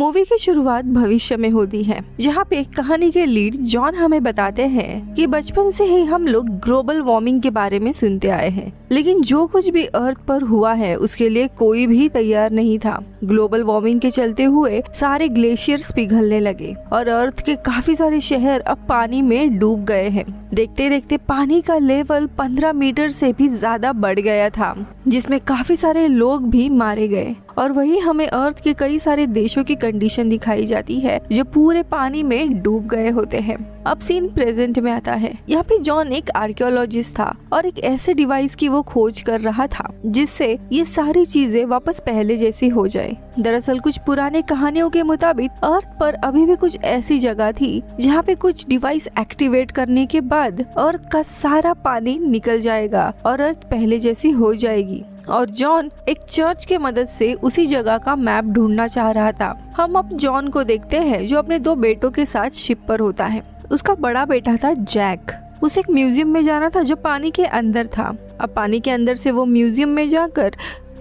Movie की शुरुआत भविष्य में होती है, जहाँ पे कहानी के लीड जॉन हमें बताते हैं कि बचपन से ही हम लोग ग्लोबल वार्मिंग के बारे में सुनते आए हैं, लेकिन जो कुछ भी अर्थ पर हुआ है उसके लिए कोई भी तैयार नहीं था। ग्लोबल वार्मिंग के चलते हुए सारे ग्लेशियर्स पिघलने लगे और अर्थ के काफी सारे शहर अब पानी में डूब गए हैं। देखते देखते पानी का लेवल 15 मीटर से भी ज्यादा बढ़ गया था, जिसमें काफी सारे लोग भी मारे गए। और वही हमें अर्थ के कई सारे देशों की कंडीशन दिखाई जाती है जो पूरे पानी में डूब गए होते हैं। अब सीन प्रेजेंट में आता है। यहाँ पे जॉन एक आर्कियोलॉजिस्ट था और एक ऐसे डिवाइस की वो खोज कर रहा था जिससे ये सारी चीजें वापस पहले जैसी हो जाए। दरअसल कुछ पुराने कहानियों के मुताबिक अर्थ पर अभी भी कुछ ऐसी जगह थी जहाँ पे कुछ डिवाइस एक्टिवेट करने के बाद अर्थ का सारा पानी निकल जाएगा और अर्थ पहले जैसी हो जाएगी। और जॉन एक चर्च के मदद से उसी जगह का मैप ढूंढना चाह रहा था। हम अब जॉन को देखते हैं जो अपने 2 बेटों के साथ शिप पर होता है। उसका बड़ा बेटा था जैक। उसे एक म्यूजियम में जाना था जो पानी के अंदर था। अब पानी के अंदर से वो म्यूजियम में जाकर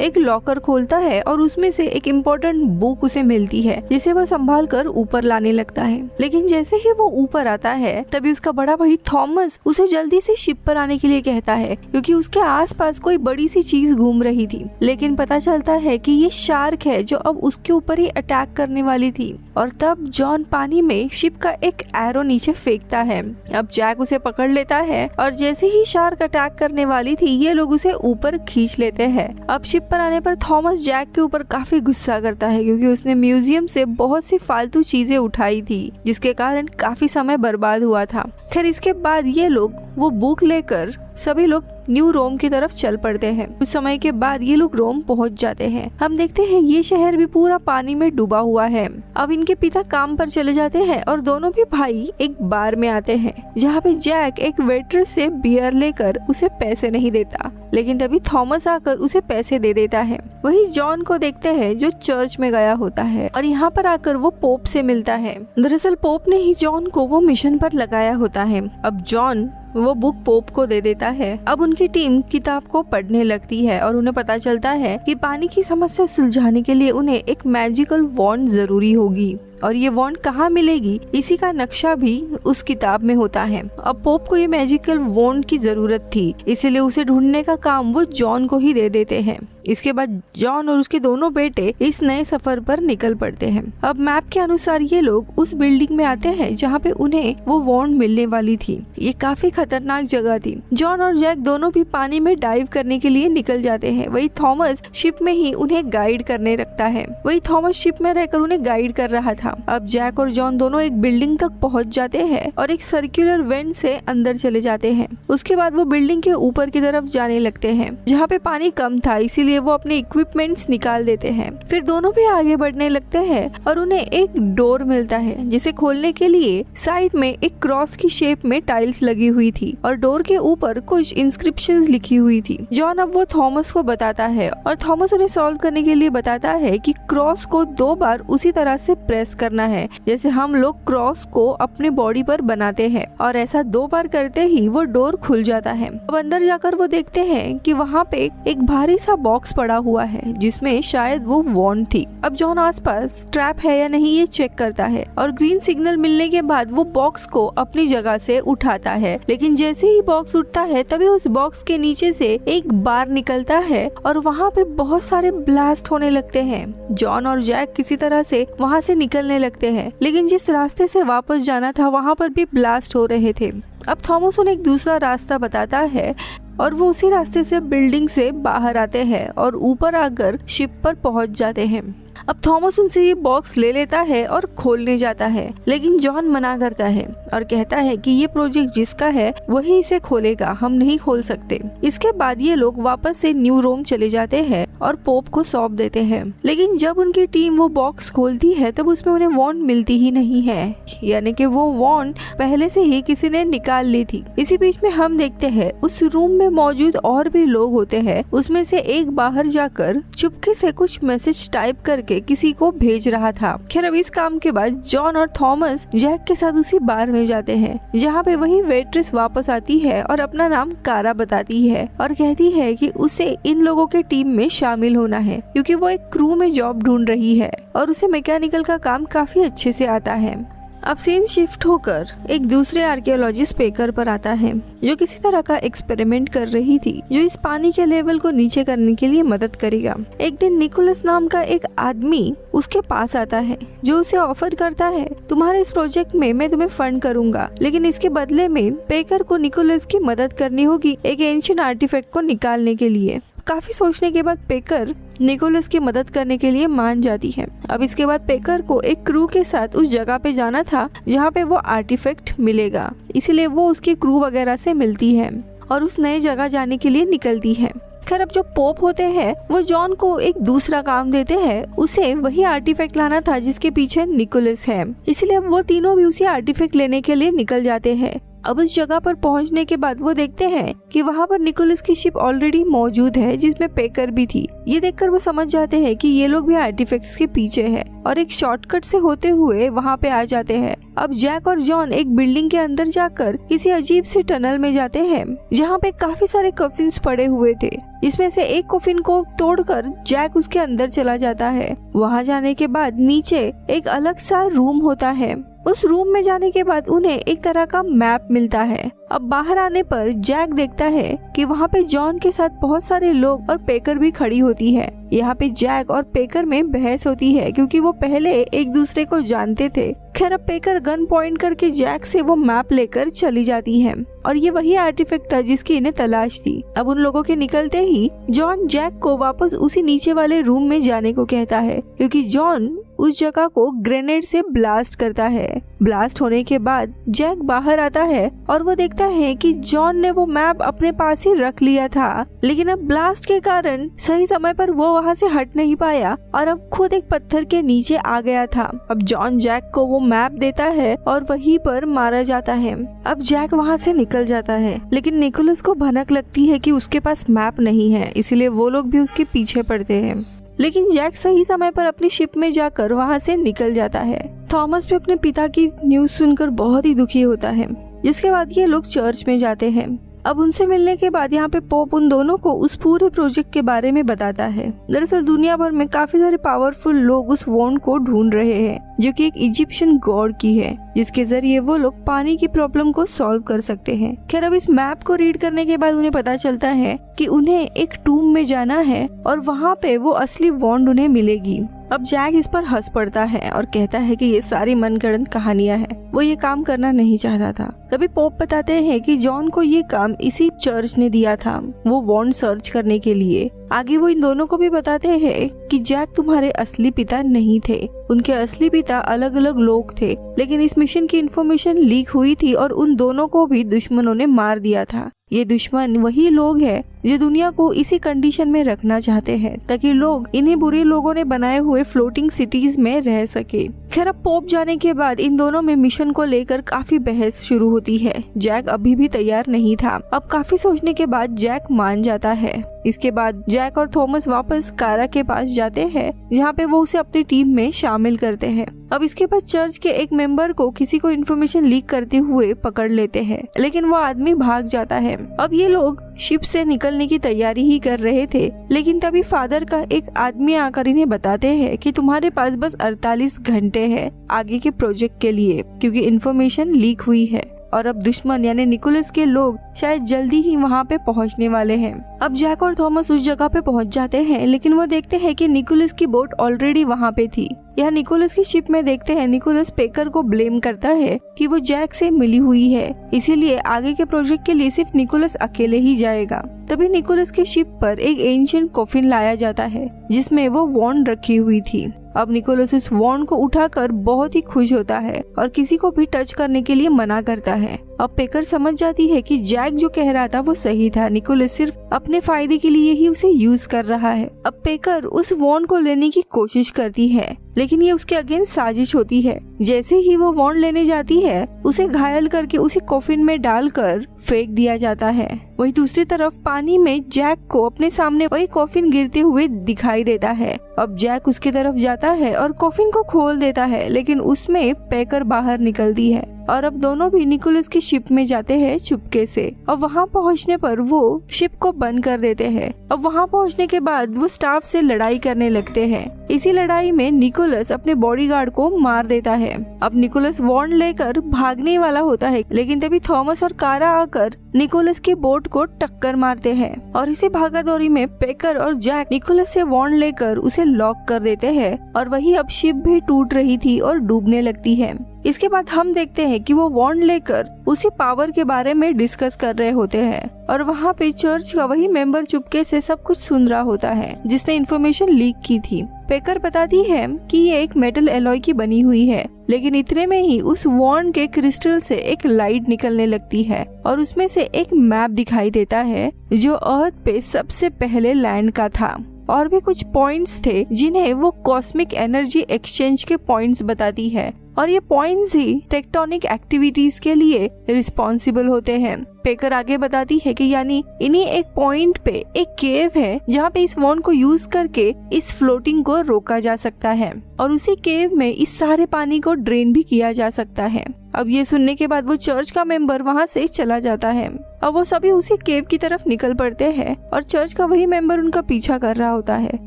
एक लॉकर खोलता है और उसमें से एक इम्पोर्टेंट बुक उसे मिलती है जिसे वह संभाल कर ऊपर लाने लगता है। लेकिन जैसे ही वो ऊपर आता है तभी उसका बड़ा भाई थॉमस उसे जल्दी से शिप पर आने के लिए कहता है, क्योंकि उसके आसपास कोई बड़ी सी चीज घूम रही थी। लेकिन पता चलता है कि ये शार्क है जो अब उसके ऊपर ही अटैक करने वाली थी। और तब जॉन पानी में शिप का एक एरो नीचे फेंकता है। अब जैक उसे पकड़ लेता है और जैसे ही शार्क अटैक करने वाली थी ये लोग उसे ऊपर खींच लेते हैं। अब शिप पर आने पर थॉमस जैक के ऊपर काफी गुस्सा करता है क्योंकि उसने म्यूजियम से बहुत सी फालतू चीजें उठाई थी जिसके कारण काफी समय बर्बाद हुआ था। खैर इसके बाद ये लोग वो बुक लेकर सभी लोग न्यू रोम की तरफ चल पड़ते हैं। कुछ समय के बाद ये लोग रोम पहुंच जाते हैं। हम देखते हैं ये शहर भी पूरा पानी में डूबा हुआ है। अब इनके पिता काम पर चले जाते हैं और दोनों भी भाई एक बार में आते हैं जहाँ पे जैक एक वेट्रेस से बियर लेकर उसे पैसे नहीं देता, लेकिन तभी थॉमस आकर उसे पैसे दे देता है। वही जॉन को देखते हैं जो चर्च में गया होता है और यहाँ पर आकर वो पोप से मिलता है। दरअसल पोप ने ही जॉन को वो मिशन पर लगाया होता है। अब जॉन वो बुक पोप को दे देता है। अब उनकी टीम किताब को पढ़ने लगती है और उन्हें पता चलता है कि पानी की समस्या सुलझाने के लिए उन्हें एक मैजिकल वॉन्ड जरूरी होगी और ये वॉन्ड कहाँ मिलेगी इसी का नक्शा भी उस किताब में होता है। अब पोप को ये मैजिकल वॉन्ड की जरूरत थी, इसीलिए उसे ढूंढने का काम वो जॉन को ही दे देते हैं। इसके बाद जॉन और उसके दोनों बेटे इस नए सफर पर निकल पड़ते हैं। अब मैप के अनुसार ये लोग उस बिल्डिंग में आते हैं जहाँ पे उन्हें वो वॉन्ड मिलने वाली थी। ये काफी खतरनाक जगह थी। जॉन और जैक दोनों भी पानी में डाइव करने के लिए निकल जाते हैं। वही थॉमस शिप में ही उन्हें गाइड करने लगता है। वही थॉमस शिप में रहकर उन्हें गाइड कर रहा था। अब जैक और जॉन दोनों एक बिल्डिंग तक पहुंच जाते हैं और एक सर्कुलर वेंट से अंदर चले जाते हैं। उसके बाद वो बिल्डिंग के ऊपर की तरफ जाने लगते हैं जहाँ पे पानी कम था, इसीलिए वो अपने इक्विपमेंट्स निकाल देते हैं। फिर दोनों भी आगे बढ़ने लगते हैं और उन्हें एक डोर मिलता है जिसे खोलने के लिए साइड में एक क्रॉस की शेप में टाइल्स लगी हुई थी और डोर के ऊपर कुछ इंस्क्रिप्शंस लिखी हुई थी। जॉन अब वो थॉमस को बताता है और थॉमस उन्हें सॉल्व करने के लिए बताता है कि क्रॉस को 2 बार उसी तरह से प्रेस करना है जैसे हम लोग क्रॉस को अपने बॉडी पर बनाते हैं, और ऐसा 2 बार करते ही वो डोर खुल जाता है। अब अंदर जाकर वो देखते हैं कि वहाँ पे एक भारी सा बॉक्स पड़ा हुआ है जिसमें शायद वो वॉन्ड थी। अब जॉन आसपास ट्रैप है या नहीं ये चेक करता है और ग्रीन सिग्नल मिलने के बाद वो बॉक्स को अपनी जगह से उठाता है। लेकिन जैसे ही बॉक्स उठता है तभी उस बॉक्स के नीचे से एक बार निकलता है और वहाँ पे बहुत सारे ब्लास्ट होने लगते हैं। जॉन और जैक किसी तरह से वहाँ से निकलने लगते हैं, लेकिन जिस रास्ते से वापस जाना था वहाँ पर भी ब्लास्ट हो रहे थे। अब थॉमस उन्हें एक दूसरा रास्ता बताता है और वो उसी रास्ते से बिल्डिंग से बाहर आते हैं और ऊपर आकर शिप पर पहुंच जाते हैं। अब थॉमस उनसे ये बॉक्स ले लेता है और खोलने जाता है, लेकिन जॉन मना करता है और कहता है कि ये प्रोजेक्ट जिसका है वही इसे खोलेगा, हम नहीं खोल सकते। इसके बाद ये लोग वापस से न्यू रोम चले जाते हैं और पोप को सौंप देते हैं। लेकिन जब उनकी टीम वो बॉक्स खोलती है तब उसमें उन्हें वॉन्ड मिलती ही नहीं है, यानी कि वो वॉन्ड पहले से ही किसी ने निकाल ली थी। इसी बीच में हम देखते हैं उस रूम में मौजूद और भी लोग होते हैं। उसमें से एक बाहर जाकर चुपके से कुछ मैसेज टाइप कर करके किसी को भेज रहा था। खैर अब इस काम के बाद जॉन और थॉमस जैक के साथ उसी बार में जाते हैं, जहाँ पे वही वेट्रेस वापस आती है और अपना नाम कारा बताती है और कहती है कि उसे इन लोगों के टीम में शामिल होना है क्योंकि वो एक क्रू में जॉब ढूंढ रही है और उसे मैकेनिकल का काम काफी अच्छे से आता है। अब सीन शिफ्ट होकर एक दूसरे आर्कियोलॉजिस्ट पेकर पर आता है जो किसी तरह का एक्सपेरिमेंट कर रही थी जो इस पानी के लेवल को नीचे करने के लिए मदद करेगा। एक दिन निकोलस नाम का एक आदमी उसके पास आता है जो उसे ऑफर करता है, तुम्हारे इस प्रोजेक्ट में मैं तुम्हें फंड करूंगा, लेकिन इसके बदले में पेकर को निकोलस की मदद करनी होगी एक एंशिएंट आर्टिफैक्ट को निकालने के लिए। काफी सोचने के बाद पेकर निकोलस की मदद करने के लिए मान जाती है। अब इसके बाद पेकर को एक क्रू के साथ उस जगह पे जाना था जहाँ पे वो आर्टिफैक्ट मिलेगा, इसीलिए वो उसके क्रू वगैरह से मिलती है और उस नए जगह जाने के लिए निकलती है। खैर अब जो पोप होते हैं वो जॉन को एक दूसरा काम देते हैं, उसे वही आर्टिफैक्ट लाना था जिसके पीछे निकोलस है, इसलिए अब वो तीनों भी उसी आर्टिफैक्ट लेने के लिए निकल जाते हैं। अब उस जगह पर पहुंचने के बाद वो देखते हैं कि वहाँ पर निकोलस की शिप ऑलरेडी मौजूद है जिसमें पेकर भी थी। ये देखकर वो समझ जाते हैं कि ये लोग भी आर्टिफैक्ट्स के पीछे हैं और एक शॉर्टकट से होते हुए वहाँ पे आ जाते हैं। अब जैक और जॉन एक बिल्डिंग के अंदर जाकर किसी अजीब सी टनल में जाते हैं जहाँ पे काफी सारे कफिन्स पड़े हुए थे, इसमें से एक कफिन को तोड़कर जैक उसके अंदर चला जाता है। वहाँ जाने के बाद नीचे एक अलग सा रूम होता है। उस रूम में जाने के बाद उन्हें एक तरह का मैप मिलता है। अब बाहर आने पर जैक देखता है कि वहाँ पे जॉन के साथ बहुत सारे लोग और पेकर भी खड़ी होती है। यहाँ पे जैक और पेकर में बहस होती है क्योंकि वो पहले एक दूसरे को जानते थे। खैर अब पेकर गन पॉइंट करके जैक से वो मैप लेकर चली जाती है और ये वही आर्टिफैक्ट था जिसकी इन्हें तलाश थी। अब उन लोगों के निकलते ही जॉन जैक को वापस उसी नीचे वाले रूम में जाने को कहता है क्योंकि जॉन उस जगह को ग्रेनेड से ब्लास्ट करता है। ब्लास्ट होने के बाद जैक बाहर आता है और वो देखता है कि जॉन ने वो मैप अपने पास ही रख लिया था, लेकिन अब ब्लास्ट के कारण सही समय पर वो वहाँ से हट नहीं पाया और अब खुद एक पत्थर के नीचे आ गया था। अब जॉन जैक को वो मैप देता है और वहीं पर मारा जाता है। अब जैक वहाँ से निकल जाता है, लेकिन निकोलस को भनक लगती है कि उसके पास मैप नहीं है, इसीलिए वो लोग भी उसके पीछे पड़ते हैं। लेकिन जैक सही समय पर अपनी शिप में जाकर वहाँ से निकल जाता है। थॉमस भी अपने पिता की न्यूज़ सुनकर बहुत ही दुखी होता है, जिसके बाद ये लोग चर्च में जाते हैं। अब उनसे मिलने के बाद यहाँ पे पोप उन दोनों को उस पूरे प्रोजेक्ट के बारे में बताता है। दरअसल दुनिया भर में काफी सारे पावरफुल लोग उस वॉन्ड को ढूंढ रहे हैं जो कि एक इजिप्शियन गॉड की है, जिसके जरिए वो लोग पानी की प्रॉब्लम को सॉल्व कर सकते हैं। खैर अब इस मैप को रीड करने के बाद उन्हें पता चलता है कि उन्हें एक टूम में जाना है और वहाँ पे वो असली वॉन्ड उन्हें मिलेगी। अब जैक इस पर हंस पड़ता है और कहता है कि ये सारी मनगढ़ंत कहानियां हैं, वो ये काम करना नहीं चाहता था। तभी पोप बताते हैं कि जॉन को ये काम इसी चर्च ने दिया था, वो वॉन्ड सर्च करने के लिए। आगे वो इन दोनों को भी बताते हैं कि जैक तुम्हारे असली पिता नहीं थे, उनके असली पिता अलग अलग लोग थे, लेकिन इस मिशन की इंफॉर्मेशन लीक हुई थी और उन दोनों को भी दुश्मनों ने मार दिया था। ये दुश्मन वही लोग हैं जो दुनिया को इसी कंडीशन में रखना चाहते हैं ताकि लोग इन्हीं बुरे लोगों ने बनाए हुए फ्लोटिंग सिटीज में रह सके। खैर अब पोप जाने के बाद इन दोनों में मिशन को लेकर काफी बहस शुरू होती है। जैक अभी भी तैयार नहीं था। अब काफी सोचने के बाद जैक मान जाता है। इसके बाद जैक और थॉमस वापस कारा के पास जाते हैं जहाँ पे वो उसे अपनी टीम में शामिल करते हैं। अब इसके बाद चर्च के एक मेंबर को किसी को इन्फॉर्मेशन लीक करते हुए पकड़ लेते हैं, लेकिन वो आदमी भाग जाता है। अब ये लोग शिप से निकलने की तैयारी ही कर रहे थे, लेकिन तभी फादर का एक आदमी आकर इन्हें बताते हैं कि तुम्हारे पास बस 48 घंटे है आगे के प्रोजेक्ट के लिए, क्योंकि इन्फॉर्मेशन लीक हुई है और अब दुश्मन यानी निकोलस के लोग शायद जल्दी ही वहाँ पे पहुँचने वाले हैं। अब जैक और थॉमस उस जगह पे पहुँच जाते हैं, लेकिन वो देखते हैं कि निकोलस की बोट ऑलरेडी वहाँ पे थी। यह निकोलस की शिप में देखते हैं निकोलस पेकर को ब्लेम करता है कि वो जैक से मिली हुई है, इसीलिए आगे के प्रोजेक्ट के लिए सिर्फ निकोलस अकेले ही जाएगा। तभी निकोलस की शिप पर एक एंशिएंट कॉफिन लाया जाता है जिसमें वो वॉन्ड रखी हुई थी। अब निकोलस उस वॉन्ड को उठाकर बहुत ही खुश होता है और किसी को भी टच करने के लिए मना करता है। अब पेकर समझ जाती है कि जैक जो कह रहा था वो सही था, निकोलस सिर्फ अपने फायदे के लिए ही उसे यूज कर रहा है। अब पेकर उस वॉन्ड को लेने की कोशिश करती है, लेकिन ये उसके अगेंस्ट साजिश होती है। जैसे ही वो वॉन्ड लेने जाती है, उसे घायल करके उसे कॉफिन में डालकर फेंक दिया जाता है। वहीं दूसरी तरफ पानी में जैक को अपने सामने वही कॉफिन गिरते हुए दिखाई देता है। अब जैक उसकी तरफ जाता है और कॉफिन को खोल देता है, लेकिन उसमें पेकर बाहर निकलती है और अब दोनों भी निकोलस की शिप में जाते हैं चुपके से। और वहां पहुंचने पर वो शिप को बंद कर देते हैं। अब वहां पहुंचने के बाद वो स्टाफ से लड़ाई करने लगते हैं। इसी लड़ाई में निकोलस अपने बॉडीगार्ड को मार देता है। अब निकोलस वॉन्ड लेकर भागने वाला होता है, लेकिन तभी थॉमस और कारा आकर निकोलस की बोट को टक्कर मारते हैं और इसी भागादौड़ी में पेकर और जैक निकोलस से वॉन्ड लेकर उसे लॉक कर देते हैं और वही अब शिप भी टूट रही थी और डूबने लगती है। इसके बाद हम देखते हैं कि वो वॉन्ड लेकर उसी पावर के बारे में डिस्कस कर रहे होते हैं और वहाँ पे चर्च का वही मेंबर चुपके से सब कुछ सुन रहा होता है जिसने इन्फॉर्मेशन लीक की थी। पेकर बताती है कि ये एक मेटल एलॉय की बनी हुई है, लेकिन इतने में ही उस वॉन्ड के क्रिस्टल से एक लाइट निकलने लगती है और उसमें से एक मैप दिखाई देता है जो अर्थ पे सबसे पहले लैंड का था। और भी कुछ पॉइंट्स थे जिन्हें वो कॉस्मिक एनर्जी एक्सचेंज के पॉइंट्स बताती है और ये पॉइंट्स ही टेक्टोनिक एक्टिविटीज के लिए रिस्पॉन्सिबल होते हैं। पेकर आगे बताती है कि यानी इन्हीं एक पॉइंट पे एक केव है जहाँ पे इस वॉन्ड को यूज करके इस फ्लोटिंग को रोका जा सकता है और उसी केव में इस सारे पानी को ड्रेन भी किया जा सकता है। अब ये सुनने के बाद वो चर्च का मेंबर वहाँ से चला जाता है। अब वो सभी उसी केव की तरफ निकल पड़ते हैं और चर्च का वही मेंबर उनका पीछा कर रहा होता है।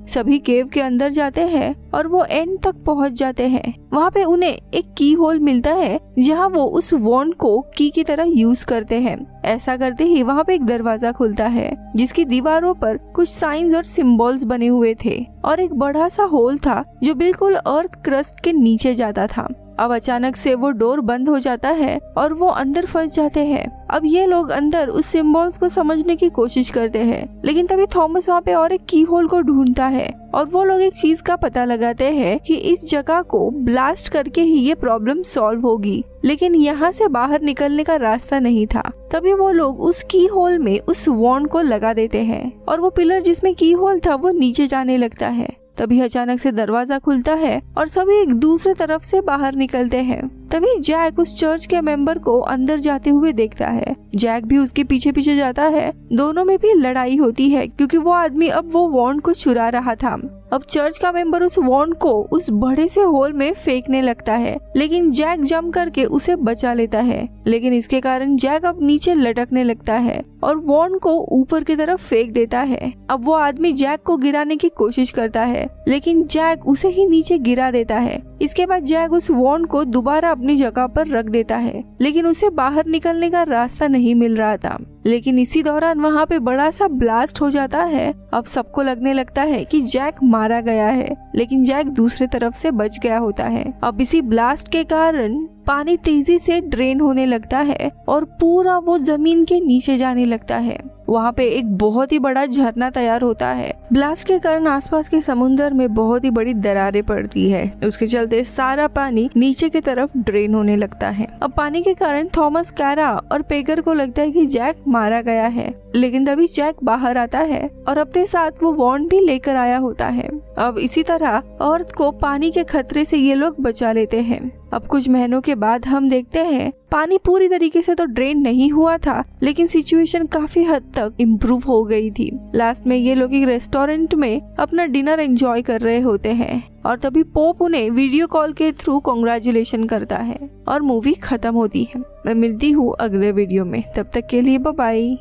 सभी केव के अंदर जाते हैं और वो एंड तक पहुँच जाते हैं। वहाँ पे उन्हें एक की होल मिलता है जहाँ वो उस वॉन्ड को की की तरह यूज करते हैं। ऐसा करते ही वहाँ पे एक दरवाजा खुलता है जिसकी दीवारों पर कुछ साइंस और सिंबल्स बने हुए थे और एक बड़ा सा होल था जो बिल्कुल अर्थ क्रस्ट के नीचे जाता था। अब अचानक से वो डोर बंद हो जाता है और वो अंदर फंस जाते हैं। अब ये लोग अंदर उस सिंबल्स को समझने की कोशिश करते हैं, लेकिन तभी थॉमस वहाँ पे और एक की होल को ढूंढता है और वो लोग एक चीज का पता लगाते हैं कि इस जगह को ब्लास्ट करके ही ये प्रॉब्लम सॉल्व होगी, लेकिन यहाँ से बाहर निकलने का रास्ता नहीं था। तभी वो लोग उस की होल में उस वॉन्ड को लगा देते हैं और वो पिलर जिसमें की होल था वो नीचे जाने लगता है। तभी अचानक से दरवाजा खुलता है और सभी एक दूसरे तरफ से बाहर निकलते हैं। तभी जैक उस चर्च के मेंबर को अंदर जाते हुए देखता है। जैक भी उसके पीछे पीछे जाता है। दोनों में भी लड़ाई होती है क्योंकि वो आदमी अब वो वॉन्ड को चुरा रहा था। अब चर्च का मेंबर उस वॉन्ड को उस बड़े से होल में फेंकने लगता है, लेकिन जैक जंप करके उसे बचा लेता है। लेकिन इसके कारण जैक अब नीचे लटकने लगता है और वॉन्ड को ऊपर की तरफ फेंक देता है। अब वो आदमी जैक को गिराने की कोशिश करता है, लेकिन जैक उसे ही नीचे गिरा देता है। इसके बाद जैक उस वॉन्ड को दोबारा अपनी जगह पर रख देता है, लेकिन उसे बाहर निकलने का रास्ता नहीं मिल रहा था। लेकिन इसी दौरान वहाँ पे बड़ा सा ब्लास्ट हो जाता है। अब सबको लगने लगता है कि जैक मारा गया है, लेकिन जैक दूसरे तरफ से बच गया होता है। अब इसी ब्लास्ट के कारण पानी तेजी से ड्रेन होने लगता है और पूरा वो जमीन के नीचे जाने लगता है। वहाँ पे एक बहुत ही बड़ा झरना तैयार होता है। ब्लास्ट के कारण आसपास के समुद्र में बहुत ही बड़ी दरारें पड़ती है। उसके चलते सारा पानी नीचे की तरफ ड्रेन होने लगता है। अब पानी के कारण थॉमस, कारा और पेकर को लगता है कि जैक मारा गया है, लेकिन तभी जैक बाहर आता है और अपने साथ वो वॉन्ड भी लेकर आया होता है। अब इसी तरह अर्थ को पानी के खतरे से ये लोग बचा लेते हैं। अब कुछ महीनों के बाद हम देखते हैं पानी पूरी तरीके से तो ड्रेन नहीं हुआ था, लेकिन सिचुएशन काफी हद तक इम्प्रूव हो गई थी। लास्ट में ये लोग एक रेस्टोरेंट में अपना डिनर एंजॉय कर रहे होते हैं और तभी पोप उन्हें वीडियो कॉल के थ्रू कांग्रेचुलेशन करता है और मूवी खत्म होती है। मैं मिलती हूँ अगले वीडियो में, तब तक के लिए बाय बाय।